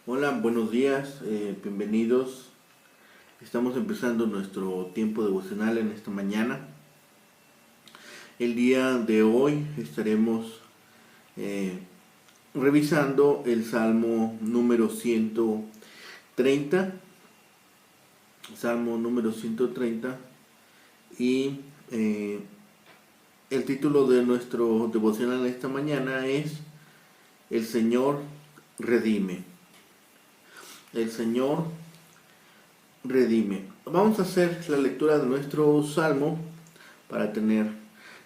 Hola, buenos días, bienvenidos. Estamos empezando nuestro tiempo devocional en esta mañana. El día de hoy estaremos eh, revisando el Salmo número 130. Salmo número 130 y el título de nuestro devocional esta mañana es El Señor redime. El Señor redime. Vamos a hacer la lectura de nuestro salmo para tener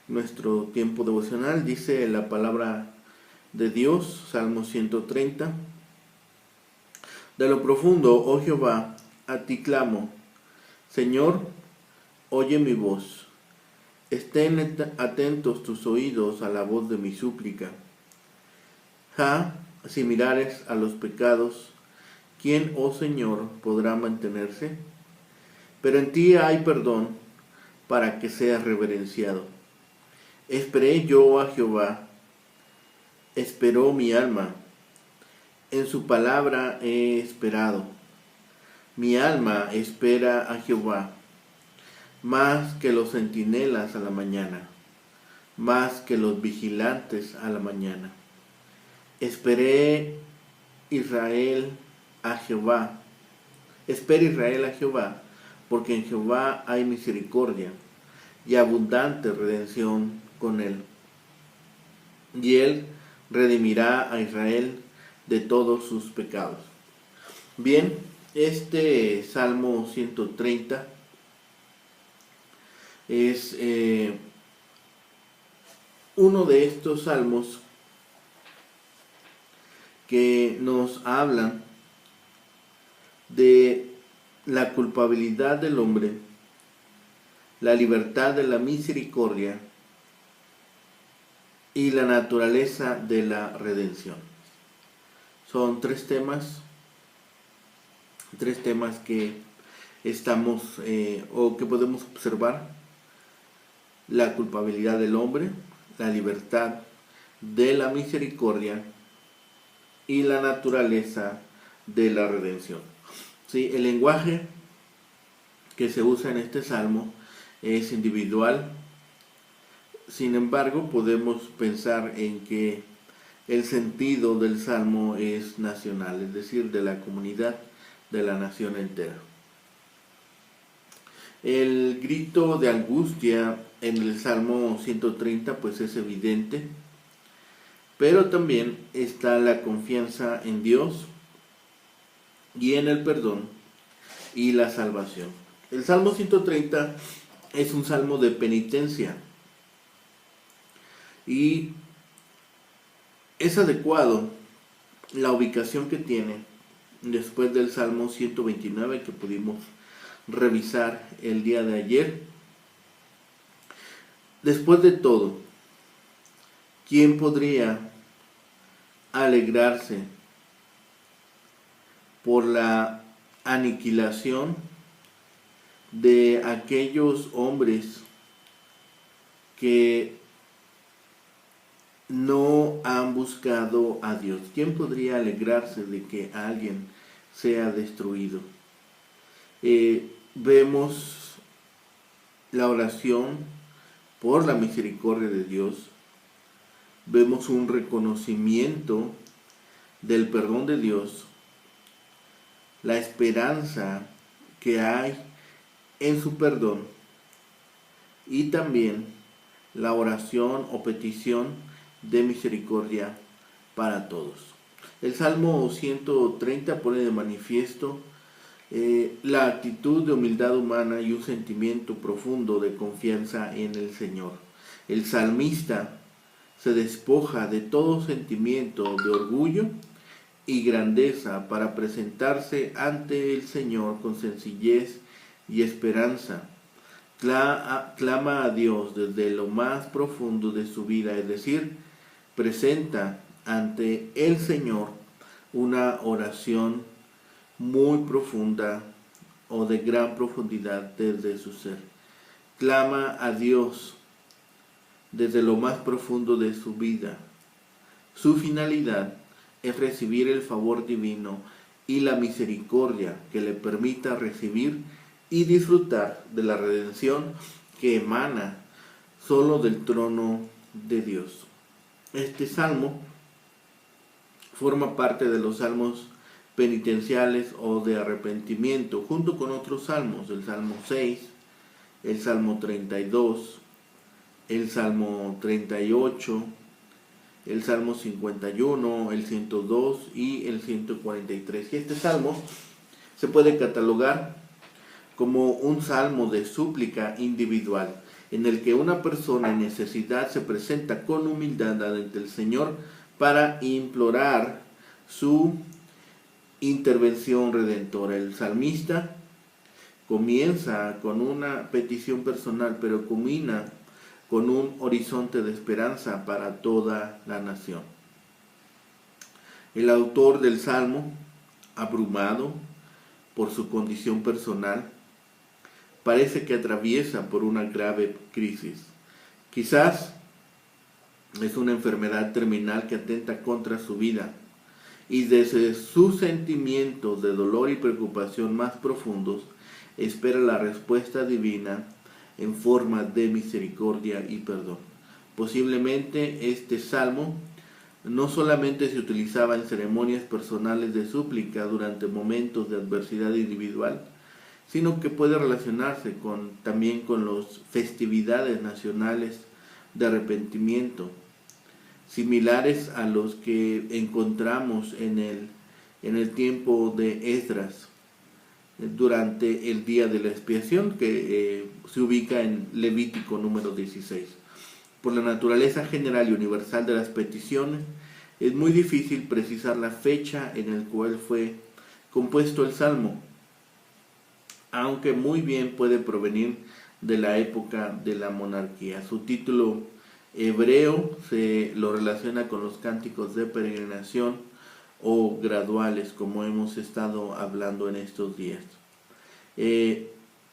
nuestro tiempo devocional. Dice la palabra de Dios, Salmo 130. De lo profundo, oh Jehová, a ti clamo. Señor, oye mi voz. Estén atentos tus oídos a la voz de mi súplica. Si mirares a los pecados, ¿quién, oh Señor, podrá mantenerse? Pero en ti hay perdón para que seas reverenciado. Esperé yo a Jehová, esperó mi alma, en su palabra he esperado. Mi alma espera a Jehová, más que los centinelas a la mañana, más que los vigilantes a la mañana. Esperé Israel a Jehová, espera Israel a Jehová, porque en Jehová hay misericordia y abundante redención con él. Y él redimirá a Israel de todos sus pecados. Bien, este Salmo 130 es uno de estos salmos que nos hablan de la culpabilidad del hombre, la libertad de la misericordia y la naturaleza de la redención. Son tres temas que estamos o que podemos observar: la culpabilidad del hombre, la libertad de la misericordia y la naturaleza de la redención. ¿Sí? El lenguaje que se usa en este salmo es individual. Sin embargo, podemos pensar en que el sentido del salmo es nacional, es decir, de la comunidad, de la nación entera. El grito de angustia en el Salmo 130 pues es evidente, pero también está la confianza en Dios y en el perdón y la salvación. El Salmo 130 es un salmo de penitencia y es adecuado la ubicación que tiene después del Salmo 129 que pudimos revisar el día de ayer. Después de todo, ¿quién podría alegrarse por la aniquilación de aquellos hombres que no han buscado a Dios? ¿Quién podría alegrarse de que alguien sea destruido? Vemos la oración por la misericordia de Dios, vemos un reconocimiento del perdón de Dios, la esperanza que hay en su perdón y también la oración o petición de misericordia para todos. El Salmo 130 pone de manifiesto la actitud de humildad humana y un sentimiento profundo de confianza en el Señor. El salmista se despoja de todo sentimiento de orgullo y grandeza para presentarse ante el Señor con sencillez y esperanza. Clama a Dios desde lo más profundo de su vida, es decir, presenta ante el Señor una oración muy profunda o de gran profundidad desde su ser. Clama a Dios desde lo más profundo de su vida. Su finalidad es recibir el favor divino y la misericordia que le permita recibir y disfrutar de la redención que emana solo del trono de Dios. Este salmo forma parte de los salmos penitenciales o de arrepentimiento, junto con otros salmos, el Salmo 6, el Salmo 32, el Salmo 38, el Salmo 51, el 102 y el 143. Y este salmo se puede catalogar como un salmo de súplica individual, en el que una persona en necesidad se presenta con humildad ante el Señor para implorar su intervención redentora. El salmista comienza con una petición personal, pero culmina con un horizonte de esperanza para toda la nación. El autor del salmo, abrumado por su condición personal, parece que atraviesa por una grave crisis. Quizás es una enfermedad terminal que atenta contra su vida, y desde sus sentimientos de dolor y preocupación más profundos espera la respuesta divina en forma de misericordia y perdón. Posiblemente este salmo no solamente se utilizaba en ceremonias personales de súplica durante momentos de adversidad individual, sino que puede relacionarse también con las festividades nacionales de arrepentimiento, similares a los que encontramos en el tiempo de Esdras, durante el día de la expiación, que se ubica en Levítico número 16. Por la naturaleza general y universal de las peticiones, es muy difícil precisar la fecha en la cual fue compuesto el Salmo, aunque muy bien puede provenir de la época de la monarquía. Su título hebreo se lo relaciona con los cánticos de peregrinación o graduales, como hemos estado hablando en estos días.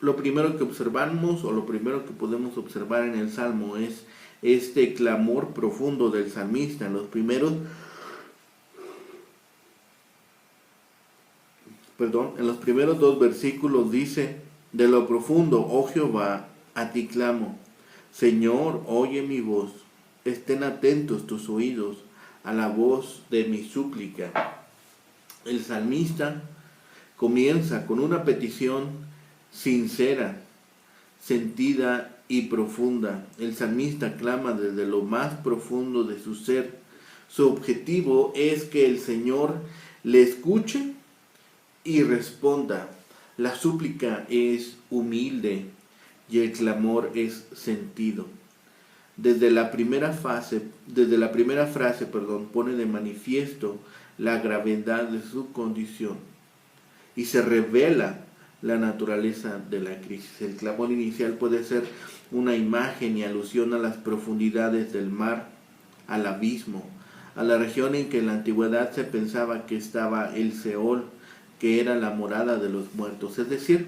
Lo primero que observamos, o lo primero que podemos observar en el Salmo, es este clamor profundo del salmista. En los primeros 2 versículos dice: de lo profundo, oh Jehová, a ti clamo. Señor, oye mi voz. Estén atentos tus oídos a la voz de mi súplica. El salmista comienza con una petición sincera, sentida y profunda. El salmista clama desde lo más profundo de su ser. Su objetivo es que el Señor le escuche y responda. La súplica es humilde y el clamor es sentido. Desde la primera frase, pone de manifiesto la gravedad de su condición y se revela la naturaleza de la crisis. El clamor inicial puede ser una imagen y alusión a las profundidades del mar, al abismo, a la región en que en la antigüedad se pensaba que estaba el Seol, que era la morada de los muertos. Es decir,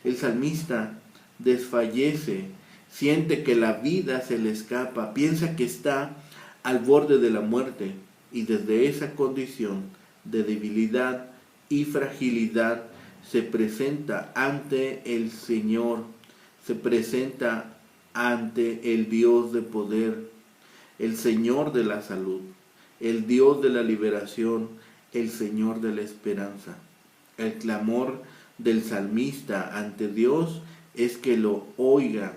el salmista desfallece, siente que la vida se le escapa, piensa que está al borde de la muerte, y desde esa condición de debilidad y fragilidad se presenta ante el Señor, se presenta ante el Dios de poder, el Señor de la salud, el Dios de la liberación, el Señor de la esperanza. El clamor del salmista ante Dios es que lo oiga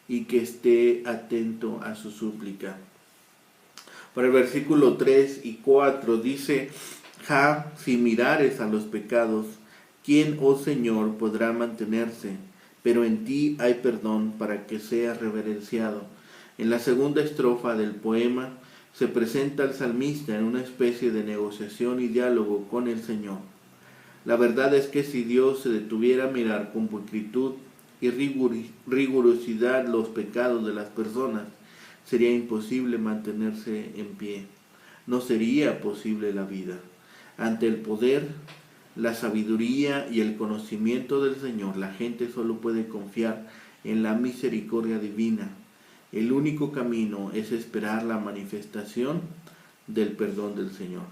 y que esté atento a su súplica. Para el versículo 3 y 4 dice: si mirares a los pecados, ¿quién, oh Señor, podrá mantenerse? Pero en ti hay perdón para que seas reverenciado. En la segunda estrofa del poema se presenta al salmista en una especie de negociación y diálogo con el Señor. La verdad es que si Dios se detuviera a mirar con pulcritud y rigurosidad los pecados de las personas, sería imposible mantenerse en pie. No sería posible la vida. Ante el poder, la sabiduría y el conocimiento del Señor, la gente solo puede confiar en la misericordia divina. El único camino es esperar la manifestación del perdón del Señor.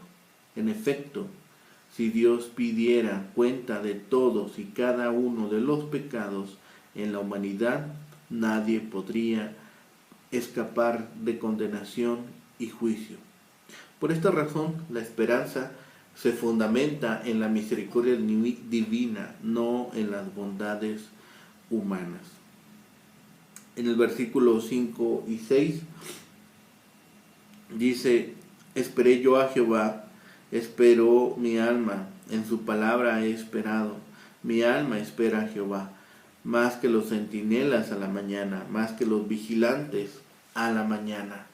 En efecto, Si Dios pidiera cuenta de todos y cada uno de los pecados en la humanidad, nadie podría escapar de condenación y juicio. Por esta razón, la esperanza se fundamenta en la misericordia divina, no en las bondades humanas. En el versículo 5 y 6 dice: esperé yo a Jehová, esperó mi alma, en su palabra he esperado. Mi alma espera a Jehová, más que los centinelas a la mañana, más que los vigilantes a la mañana.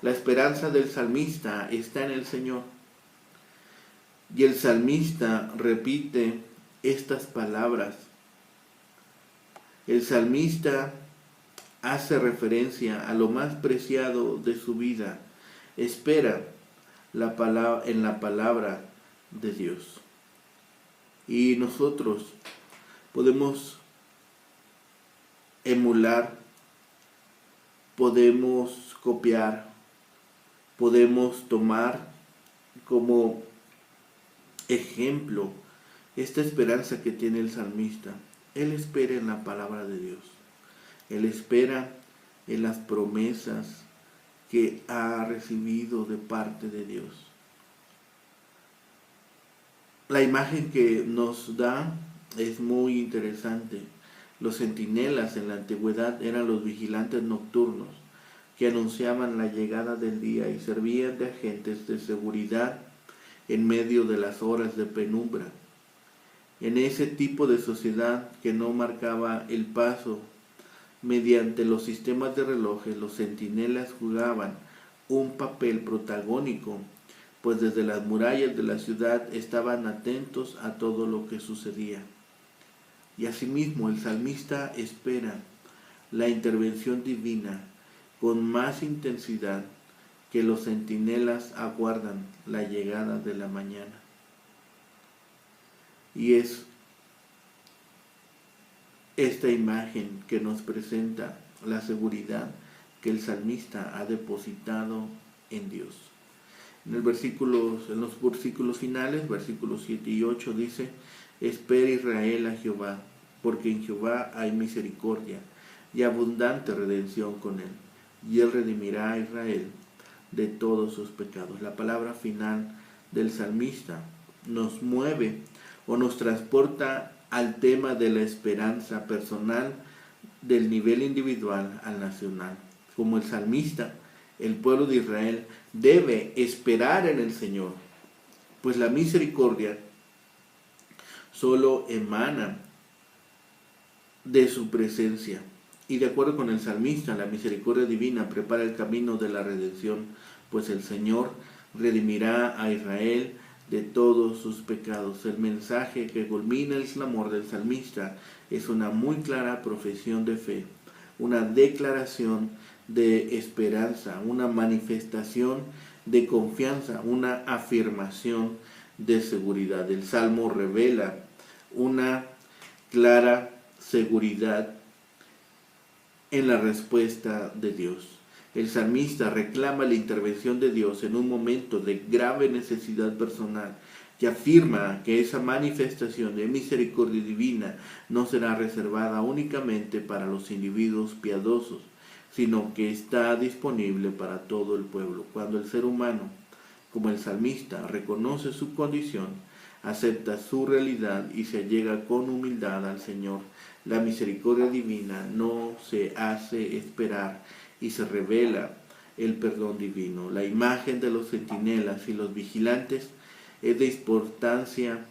La esperanza del salmista está en el Señor. Y el salmista repite estas palabras. El salmista hace referencia a lo más preciado de su vida. Espera en la palabra de Dios. Y nosotros podemos emular, podemos copiar, podemos tomar como ejemplo esta esperanza que tiene el salmista. Él espera en la palabra de Dios. Él espera en las promesas que ha recibido de parte de Dios. La imagen que nos da es muy interesante. Los centinelas en la antigüedad eran los vigilantes nocturnos que anunciaban la llegada del día y servían de agentes de seguridad en medio de las horas de penumbra. En ese tipo de sociedad que no marcaba el paso mediante los sistemas de relojes, los centinelas jugaban un papel protagónico, pues desde las murallas de la ciudad estaban atentos a todo lo que sucedía. Y asimismo el salmista espera la intervención divina con más intensidad que los centinelas aguardan la llegada de la mañana. Y es esta imagen que nos presenta la seguridad que el salmista ha depositado en Dios. En los versículos finales, versículos 7 y 8 dice: espera Israel a Jehová, porque en Jehová hay misericordia y abundante redención con él, y él redimirá a Israel de todos sus pecados. La palabra final del salmista nos mueve o nos transporta al tema de la esperanza personal del nivel individual al nacional. Como el salmista, el pueblo de Israel debe esperar en el Señor, pues la misericordia solo emana de su presencia. Y de acuerdo con el salmista, la misericordia divina prepara el camino de la redención, pues el Señor redimirá a Israel de todos sus pecados. El mensaje que culmina el clamor del salmista es una muy clara profesión de fe, una declaración de esperanza, una manifestación de confianza, una afirmación de seguridad. El Salmo revela una clara seguridad en la respuesta de Dios. El salmista reclama la intervención de Dios en un momento de grave necesidad personal y afirma que esa manifestación de misericordia divina no será reservada únicamente para los individuos piadosos, sino que está disponible para todo el pueblo. Cuando el ser humano, como el salmista, reconoce su condición, acepta su realidad y se llega con humildad al Señor, la misericordia divina no se hace esperar y se revela el perdón divino. La imagen de los centinelas y los vigilantes es de importancia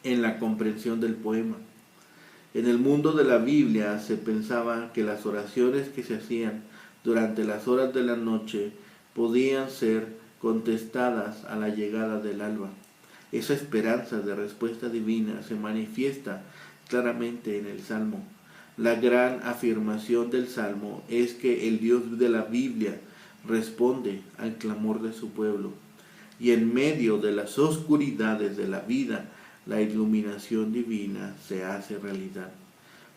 en la comprensión del poema. En el mundo de la Biblia se pensaba que las oraciones que se hacían durante las horas de la noche podían ser contestadas a la llegada del alba. Esa esperanza de respuesta divina se manifiesta claramente en el Salmo. La gran afirmación del Salmo es que el Dios de la Biblia responde al clamor de su pueblo. Y en medio de las oscuridades de la vida, la iluminación divina se hace realidad.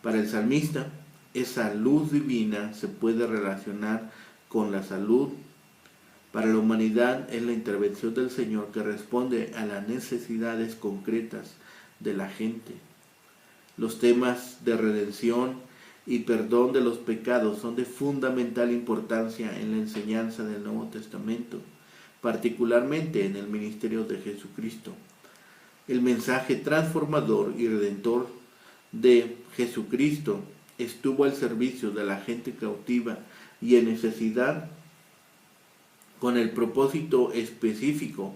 Para el salmista, esa luz divina se puede relacionar con la salud Para la humanidad es la intervención del Señor que responde a las necesidades concretas de la gente. Los temas de redención y perdón de los pecados son de fundamental importancia en la enseñanza del Nuevo Testamento, particularmente en el ministerio de Jesucristo. El mensaje transformador y redentor de Jesucristo estuvo al servicio de la gente cautiva y en necesidad, con el propósito específico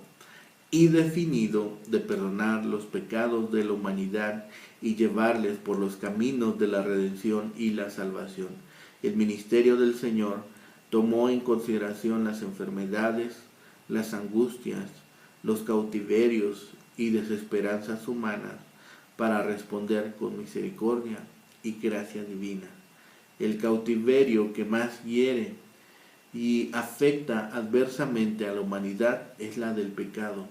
y definido de perdonar los pecados de la humanidad y llevarles por los caminos de la redención y la salvación. El ministerio del Señor tomó en consideración las enfermedades, las angustias, los cautiverios y desesperanzas humanas para responder con misericordia y gracia divina. El cautiverio que más hiere y afecta adversamente a la humanidad es la del pecado,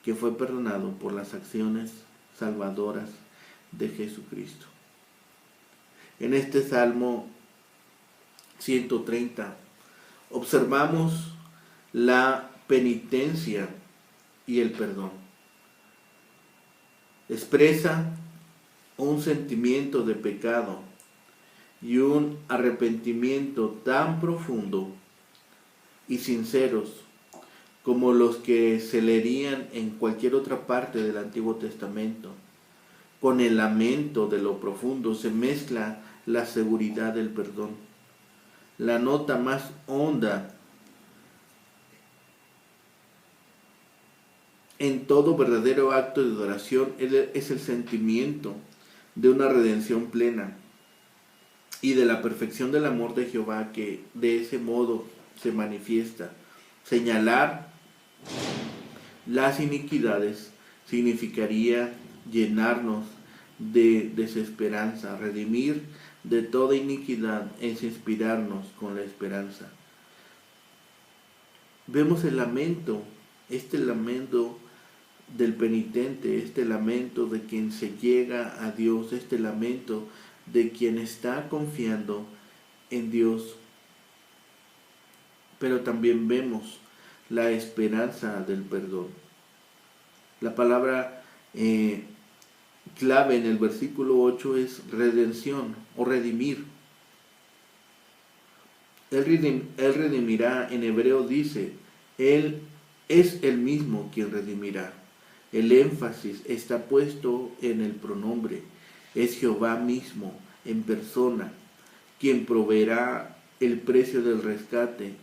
que fue perdonado por las acciones salvadoras de Jesucristo. En este Salmo 130 observamos la penitencia y el perdón. Expresa un sentimiento de pecado y un arrepentimiento tan profundo y sinceros como los que se leerían en cualquier otra parte del Antiguo Testamento. Con el lamento de lo profundo se mezcla la seguridad del perdón. La nota más honda en todo verdadero acto de adoración es el sentimiento de una redención plena y de la perfección del amor de Jehová que de ese modo se manifiesta. Señalar las iniquidades significaría llenarnos de desesperanza. Redimir de toda iniquidad es inspirarnos con la esperanza. Vemos el lamento, este lamento del penitente, este lamento de quien se llega a Dios, este lamento de quien está confiando en Dios. Pero también vemos la esperanza del perdón. La palabra clave en el versículo 8 es redención o redimir. Él redimirá, en hebreo dice, Él es el mismo quien redimirá. El énfasis está puesto en el pronombre. Es Jehová mismo en persona quien proveerá el precio del rescate,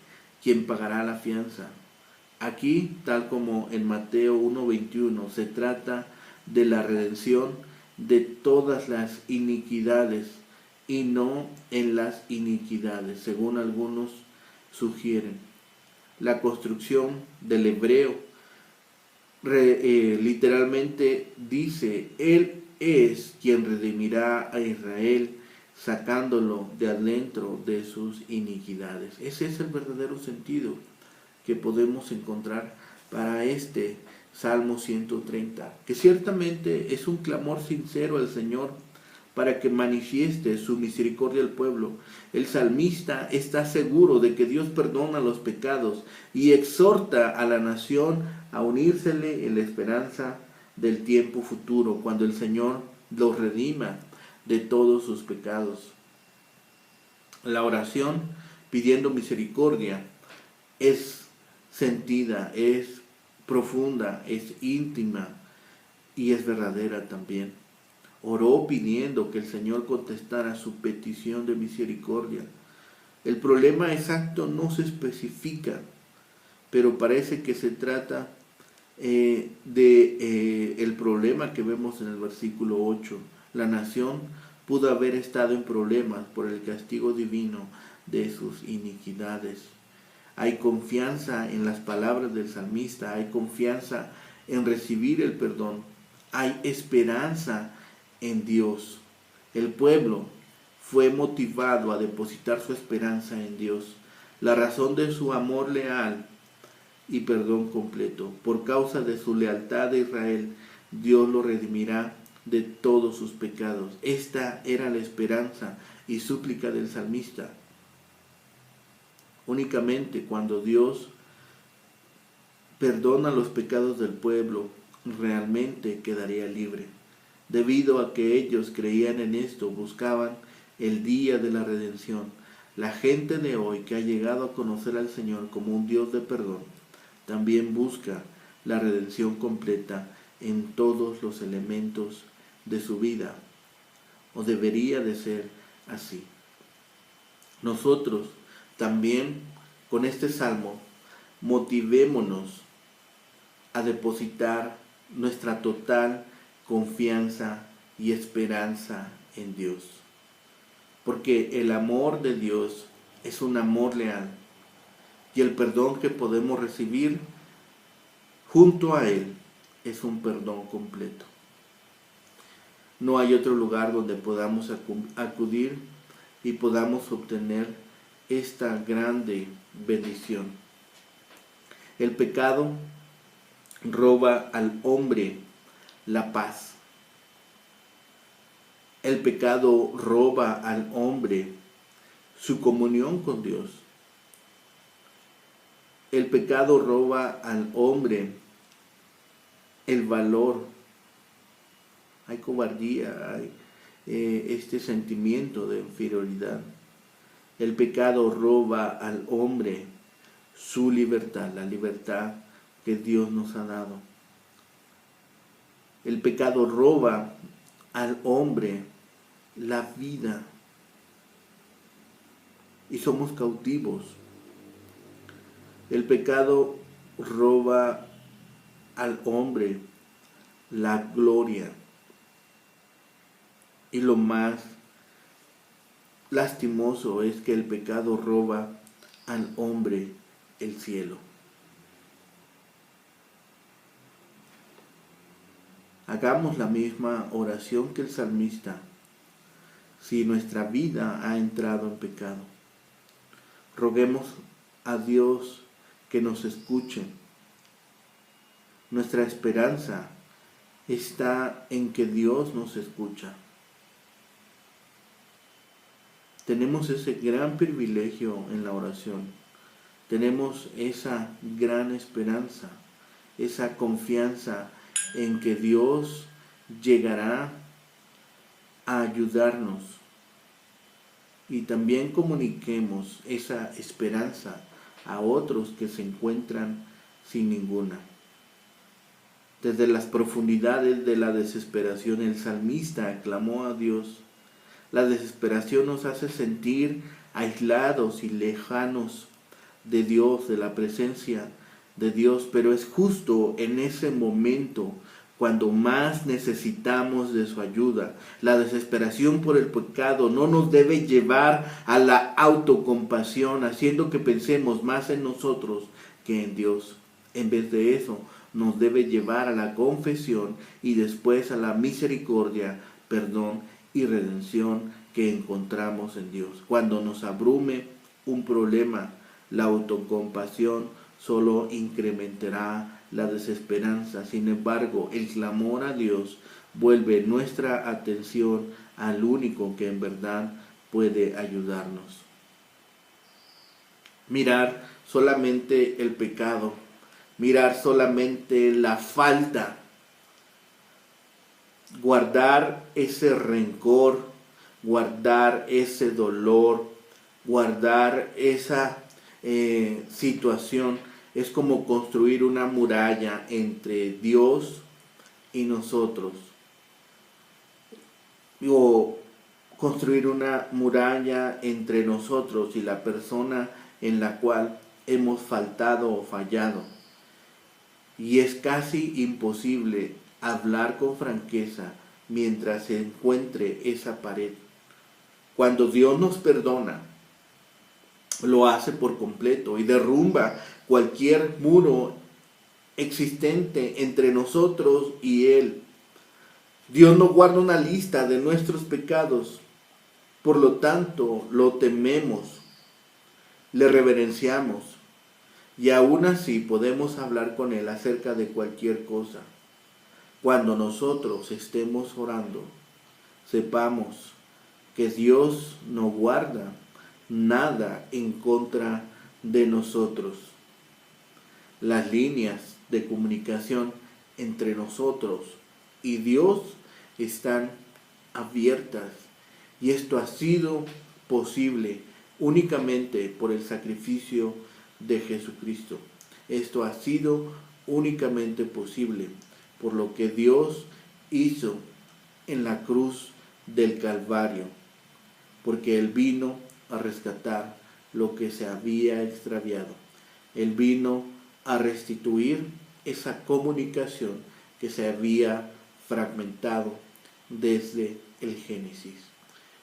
quien pagará la fianza. Aquí, tal como en Mateo 1:21, se trata de la redención de todas las iniquidades y no en las iniquidades, según algunos sugieren. La construcción del hebreo literalmente dice, Él es quien redimirá a Israel sacándolo de adentro de sus iniquidades. Ese es el verdadero sentido que podemos encontrar para este Salmo 130, que ciertamente es un clamor sincero al Señor para que manifieste su misericordia al pueblo. El salmista está seguro de que Dios perdona los pecados y exhorta a la nación a unírsele en la esperanza del tiempo futuro, cuando el Señor los redima de todos sus pecados. La oración pidiendo misericordia es sentida, es profunda, es íntima y es verdadera también. Oró pidiendo que el Señor contestara su petición de misericordia. El problema exacto no se especifica, pero parece que se trata el problema que vemos en el versículo 8. La nación pudo haber estado en problemas por el castigo divino de sus iniquidades. Hay confianza en las palabras del salmista, hay confianza en recibir el perdón, hay esperanza en Dios. El pueblo fue motivado a depositar su esperanza en Dios, la razón de su amor leal y perdón completo. Por causa de su lealtad a Israel, Dios lo redimirá de todos sus pecados. Esta era la esperanza y súplica del salmista. Únicamente cuando Dios perdona los pecados del pueblo, realmente quedaría libre. Debido a que ellos creían en esto, buscaban el día de la redención. La gente de hoy que ha llegado a conocer al Señor como un Dios de perdón, también busca la redención completa en todos los elementos de su vida, o debería de ser así. Nosotros también con este salmo motivémonos a depositar nuestra total confianza y esperanza en Dios, porque el amor de Dios es un amor leal y el perdón que podemos recibir junto a Él es un perdón completo. No hay otro lugar donde podamos acudir y podamos obtener esta grande bendición. El pecado roba al hombre la paz. El pecado roba al hombre su comunión con Dios. El pecado roba al hombre el valor. Hay cobardía, hay este sentimiento de inferioridad. El pecado roba al hombre su libertad, la libertad que Dios nos ha dado. El pecado roba al hombre la vida y somos cautivos. El pecado roba al hombre la gloria y lo más lastimoso es que el pecado roba al hombre el cielo. Hagamos la misma oración que el salmista si nuestra vida ha entrado en pecado. Roguemos a Dios que nos escuche. Nuestra esperanza está en que Dios nos escucha. Tenemos ese gran privilegio en la oración. Tenemos esa gran esperanza, esa confianza en que Dios llegará a ayudarnos. Y también comuniquemos esa esperanza a otros que se encuentran sin ninguna. Desde las profundidades de la desesperación, el salmista clamó a Dios. La desesperación nos hace sentir aislados y lejanos de Dios, de la presencia de Dios, pero es justo en ese momento cuando más necesitamos de su ayuda. La desesperación por el pecado no nos debe llevar a la autocompasión, haciendo que pensemos más en nosotros que en Dios. En vez de eso, nos debe llevar a la confesión y después a la misericordia, perdón y redención que encontramos en Dios. Cuando nos abrume un problema, la autocompasión solo incrementará la desesperanza. Sin embargo, el clamor a Dios vuelve nuestra atención al único que en verdad puede ayudarnos. Mirar solamente el pecado, mirar solamente la falta, guardar ese rencor, guardar ese dolor, guardar esa situación, es como construir una muralla entre Dios y nosotros, o construir una muralla entre nosotros y la persona en la cual hemos faltado o fallado. Y es casi imposible hablar con franqueza mientras se encuentre esa pared. Cuando Dios nos perdona, lo hace por completo y derrumba cualquier muro existente entre nosotros y Él. Dios no guarda una lista de nuestros pecados, por lo tanto lo tememos, le reverenciamos y aún así podemos hablar con Él acerca de cualquier cosa. Cuando nosotros estemos orando, sepamos que Dios no guarda nada en contra de nosotros. Las líneas de comunicación entre nosotros y Dios están abiertas, y esto ha sido posible únicamente por el sacrificio de Jesucristo. Esto ha sido únicamente posible por lo que Dios hizo en la cruz del Calvario, porque Él vino a rescatar lo que se había extraviado. Él vino a restituir esa comunicación que se había fragmentado desde el Génesis.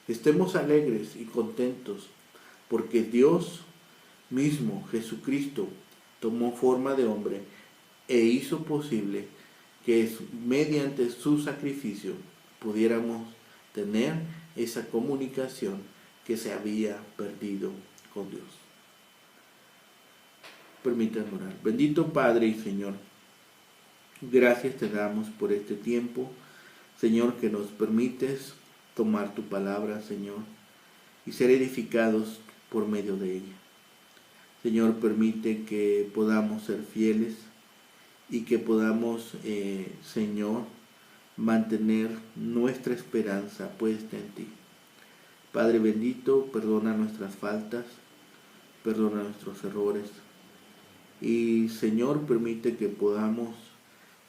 Estemos alegres y contentos porque Dios mismo, Jesucristo, tomó forma de hombre e hizo posible que mediante su sacrificio pudiéramos tener esa comunicación que se había perdido con Dios. Permítanme orar. Bendito Padre y Señor, gracias te damos por este tiempo, Señor, que nos permites tomar tu palabra, Señor, y ser edificados por medio de ella. Señor, permite que podamos ser fieles y que podamos, Señor, mantener nuestra esperanza puesta en ti. Padre bendito, perdona nuestras faltas, perdona nuestros errores. Y Señor, permite que podamos,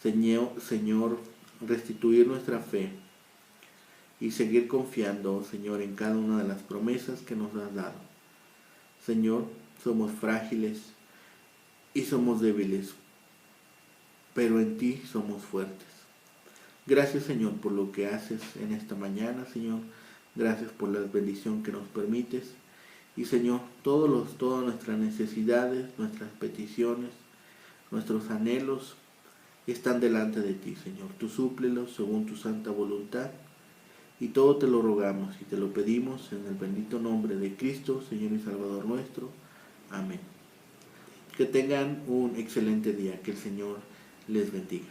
Señor, restituir nuestra fe y seguir confiando, Señor, en cada una de las promesas que nos has dado. Señor, somos frágiles y somos débiles, pero en ti somos fuertes. Gracias, Señor, por lo que haces en esta mañana, Señor. Gracias por la bendición que nos permites. Y, Señor, todas nuestras necesidades, nuestras peticiones, nuestros anhelos están delante de ti, Señor. Tú súplelos según tu santa voluntad. Y todo te lo rogamos y te lo pedimos en el bendito nombre de Cristo, Señor y Salvador nuestro. Amén. Que tengan un excelente día. Que el Señor les bendiga.